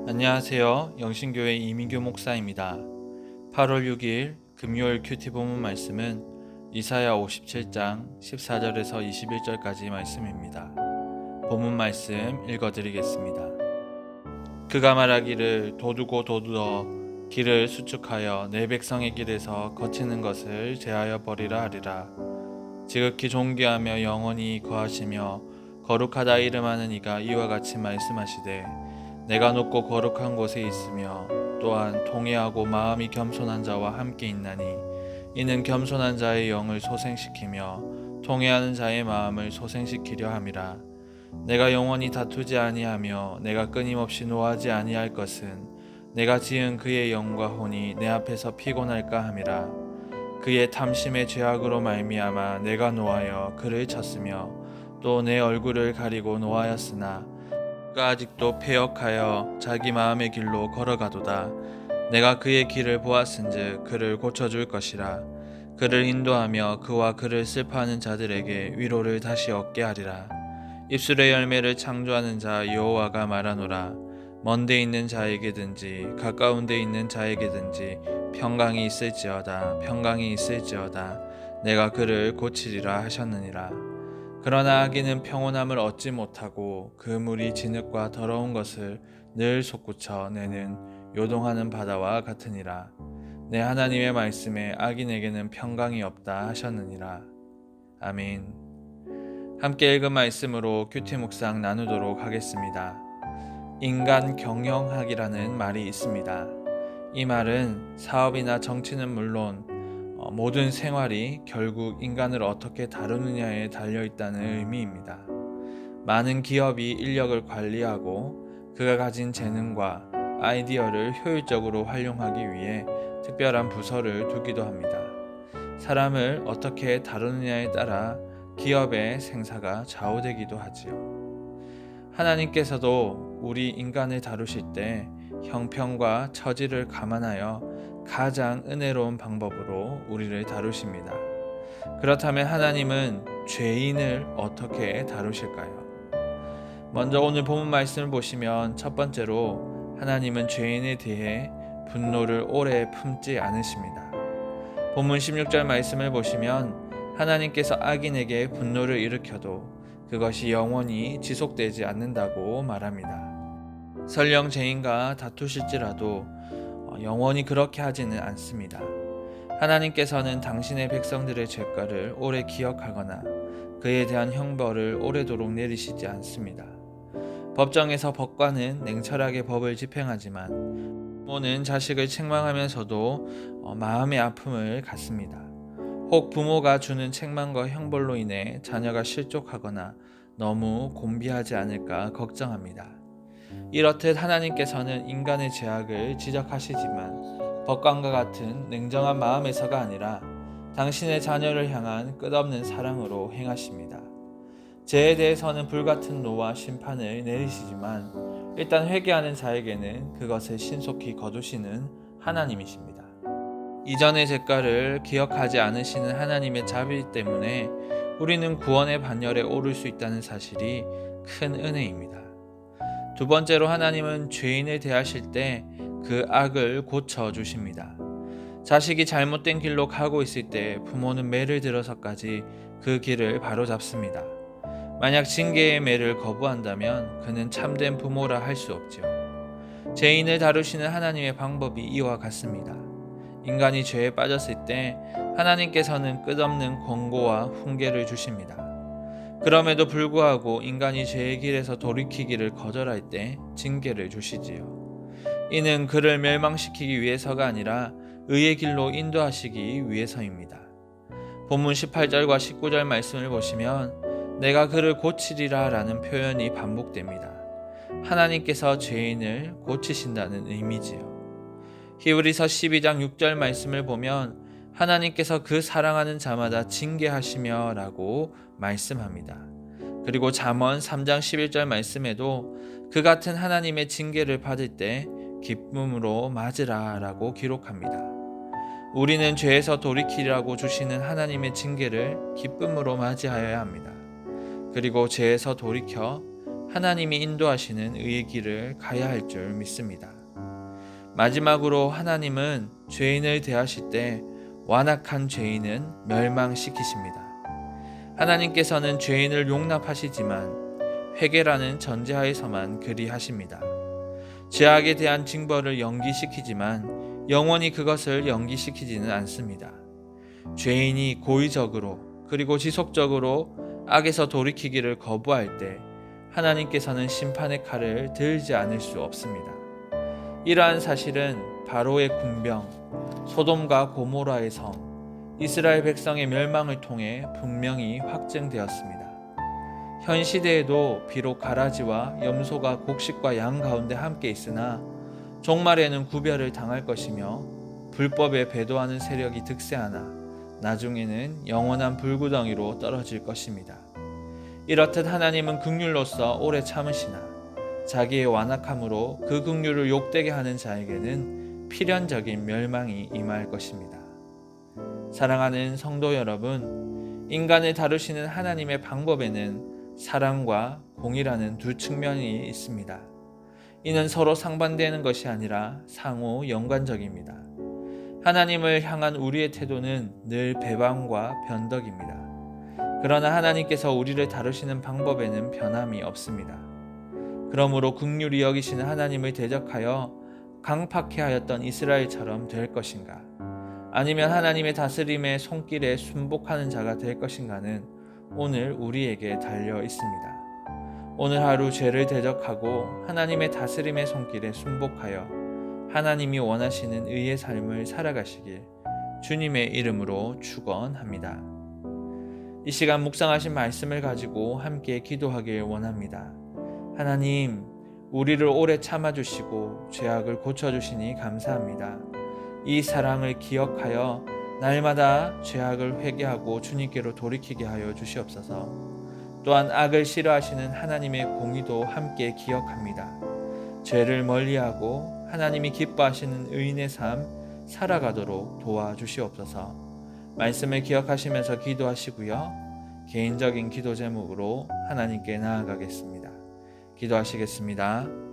안녕하세요. 영신교회 이민규 목사입니다. 8월 6일 금요일 큐티 본문 말씀은 이사야 57장 14절에서 21절까지 말씀입니다. 본문 말씀 읽어드리겠습니다. 그가 말하기를 도두고 도두어 길을 수축하여 내 백성의 길에서 거치는 것을 제하여 버리라 하리라. 지극히 존귀하며 영원히 거하시며 거룩하다 이름하는 이가 이와 같이 말씀하시되 내가 높고 거룩한 곳에 있으며 또한 통회하고 마음이 겸손한 자와 함께 있나니 이는 겸손한 자의 영을 소생시키며 통회하는 자의 마음을 소생시키려 함이라. 내가 영원히 다투지 아니하며 내가 끊임없이 노하지 아니할 것은 내가 지은 그의 영과 혼이 내 앞에서 피곤할까 함이라. 그의 탐심의 죄악으로 말미암아 내가 노하여 그를 쳤으며 또 내 얼굴을 가리고 노하였으나 그가 아직도 패역하여 자기 마음의 길로 걸어가도다. 내가 그의 길을 보았은즉 그를 고쳐줄 것이라. 그를 인도하며 그와 그를 슬퍼하는 자들에게 위로를 다시 얻게 하리라. 입술의 열매를 창조하는 자 여호와가 말하노라. 먼데 있는 자에게든지 가까운 데 있는 자에게든지 평강이 있을지어다 내가 그를 고치리라 하셨느니라. 그러나 악인은 평온함을 얻지 못하고 그 물이 진흙과 더러운 것을 늘 솟구쳐 내는 요동하는 바다와 같으니라. 내 하나님의 말씀에 악인에게는 평강이 없다 하셨느니라. 아멘. 함께 읽은 말씀으로 큐티 묵상 나누도록 하겠습니다. 인간 경영학이라는 말이 있습니다. 이 말은 사업이나 정치는 물론 모든 생활이 결국 인간을 어떻게 다루느냐에 달려있다는 의미입니다. 많은 기업이 인력을 관리하고 그가 가진 재능과 아이디어를 효율적으로 활용하기 위해 특별한 부서를 두기도 합니다. 사람을 어떻게 다루느냐에 따라 기업의 생사가 좌우되기도 하지요. 하나님께서도 우리 인간을 다루실 때 형편과 처지를 감안하여 가장 은혜로운 방법으로 우리를 다루십니다. 그렇다면 하나님은 죄인을 어떻게 다루실까요? 먼저 오늘 본문 말씀을 보시면 첫 번째로 하나님은 죄인에 대해 분노를 오래 품지 않으십니다. 본문 16절 말씀을 보시면 하나님께서 악인에게 분노를 일으켜도 그것이 영원히 지속되지 않는다고 말합니다. 설령 죄인과 다투실지라도 영원히 그렇게 하지는 않습니다. 하나님께서는 당신의 백성들의 죄가를 오래 기억하거나 그에 대한 형벌을 오래도록 내리시지 않습니다. 법정에서 법관은 냉철하게 법을 집행하지만 부모는 자식을 책망하면서도 마음의 아픔을 갖습니다. 혹 부모가 주는 책망과 형벌로 인해 자녀가 실족하거나 너무 곤비하지 않을까 걱정합니다. 이렇듯 하나님께서는 인간의 죄악을 지적하시지만 법관과 같은 냉정한 마음에서가 아니라 당신의 자녀를 향한 끝없는 사랑으로 행하십니다. 죄에 대해서는 불같은 노와 심판을 내리시지만 일단 회개하는 자에게는 그것을 신속히 거두시는 하나님이십니다. 이전의 죄가를 기억하지 않으시는 하나님의 자비 때문에 우리는 구원의 반열에 오를 수 있다는 사실이 큰 은혜입니다. 두 번째로 하나님은 죄인을 대하실 때 그 악을 고쳐주십니다. 자식이 잘못된 길로 가고 있을 때 부모는 매를 들어서까지 그 길을 바로잡습니다. 만약 징계의 매를 거부한다면 그는 참된 부모라 할 수 없죠. 죄인을 다루시는 하나님의 방법이 이와 같습니다. 인간이 죄에 빠졌을 때 하나님께서는 끝없는 권고와 훈계를 주십니다. 그럼에도 불구하고 인간이 죄의 길에서 돌이키기를 거절할 때 징계를 주시지요. 이는 그를 멸망시키기 위해서가 아니라 의의 길로 인도하시기 위해서입니다. 본문 18절과 19절 말씀을 보시면 내가 그를 고치리라 라는 표현이 반복됩니다. 하나님께서 죄인을 고치신다는 의미지요. 히브리서 12장 6절 말씀을 보면 하나님께서 그 사랑하는 자마다 징계하시며 라고 말씀합니다. 그리고 잠언 3장 11절 말씀에도 그 같은 하나님의 징계를 받을 때 기쁨으로 맞으라 라고 기록합니다. 우리는 죄에서 돌이키라고 주시는 하나님의 징계를 기쁨으로 맞이하여야 합니다. 그리고 죄에서 돌이켜 하나님이 인도하시는 의의 길을 가야 할 줄 믿습니다. 마지막으로 하나님은 죄인을 대하실 때 완악한 죄인은 멸망시키십니다. 하나님께서는 죄인을 용납하시지만 회개라는 전제하에서만 그리 하십니다. 죄악에 대한 징벌을 연기시키지만 영원히 그것을 연기시키지는 않습니다. 죄인이 고의적으로 그리고 지속적으로 악에서 돌이키기를 거부할 때 하나님께서는 심판의 칼을 들지 않을 수 없습니다. 이러한 사실은 바로의 군병, 소돔과 고모라의 섬, 이스라엘 백성의 멸망을 통해 분명히 확증되었습니다. 현 시대에도 비록 가라지와 염소가 곡식과 양 가운데 함께 있으나 종말에는 구별을 당할 것이며 불법에 배도하는 세력이 득세하나 나중에는 영원한 불구덩이로 떨어질 것입니다. 이렇듯 하나님은 긍휼로서 오래 참으시나 자기의 완악함으로 그 긍휼을 욕되게 하는 자에게는 필연적인 멸망이 임할 것입니다. 사랑하는 성도 여러분, 인간을 다루시는 하나님의 방법에는 사랑과 공의라는 두 측면이 있습니다. 이는 서로 상반되는 것이 아니라 상호 연관적입니다. 하나님을 향한 우리의 태도는 늘 배반과 변덕입니다. 그러나 하나님께서 우리를 다루시는 방법에는 변함이 없습니다. 그러므로 긍휼히 여기시는 하나님을 대적하여 강팍해 하였던 이스라엘처럼 될 것인가? 아니면 하나님의 다스림의 손길에 순복하는 자가 될 것인가는 오늘 우리에게 달려 있습니다. 오늘 하루 죄를 대적하고 하나님의 다스림의 손길에 순복하여 하나님이 원하시는 의의 삶을 살아가시길 주님의 이름으로 축원합니다. 이 시간 묵상하신 말씀을 가지고 함께 기도하길 원합니다. 하나님, 우리를 오래 참아주시고 죄악을 고쳐주시니 감사합니다. 이 사랑을 기억하여 날마다 죄악을 회개하고 주님께로 돌이키게 하여 주시옵소서. 또한 악을 싫어하시는 하나님의 공의도 함께 기억합니다. 죄를 멀리하고 하나님이 기뻐하시는 의인의 삶 살아가도록 도와주시옵소서. 말씀을 기억하시면서 기도하시고요. 개인적인 기도 제목으로 하나님께 나아가겠습니다. 기도하시겠습니다.